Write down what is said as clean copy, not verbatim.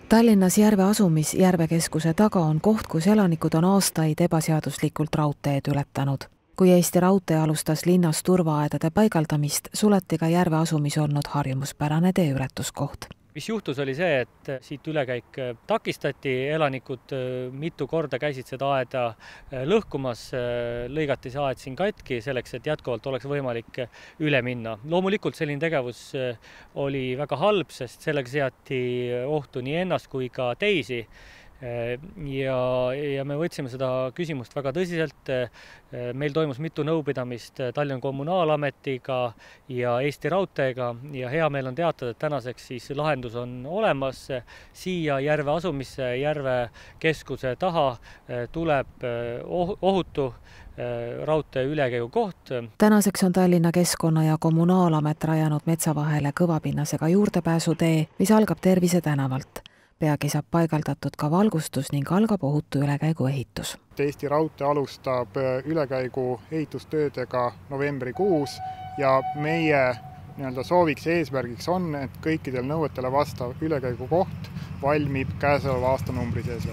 Tallinnas Järve asumis Järvekeskuse taga on koht, kus elanikud on aastaid ebaseaduslikult raudteed ületanud. Kui Eesti Raudtee alustas linnas turvaaedade paigaldamist, suleti ka Järve asumis olnud harjumuspärane teeületuskoht. Mis juhtus oli see, et siit ülekäik takistati, elanikud mitu korda käisid seda aeda lõhkumas, lõigati see aed siin katki selleks, et jätkuvalt oleks võimalik üle minna. Loomulikult selline tegevus oli väga halb, sest sellega seati ohtu nii ennast kui ka teisi. Ja me võtsime seda küsimust väga tõsiselt. Meil toimus mitu nõupidamist Tallinna Kommunaalametiga ja Eesti Raudteega ja hea meel on teatada, et tänaseks siis lahendus on olemas. Siia Järve asumisse, Järvekeskuse taha tuleb ohutu raudtee ülekäigu koht. Tänaseks on Tallinna Keskkonna ja Kommunaalamet rajanud metsa vahele kõvapinnasega juurdepääsutee, mis algab Tervise tänavalt. Peagi saab paigaldatud ka valgustus ning algab ohutu ülekäigu ehitus. Eesti Raudtee alustab ülekäigu ehitustöödega novembrikuus ja meie sooviks ja eesmärgiks on, et kõikidel nõuetele vastav ülekäigu koht valmib käesoleva aastanumbri sees.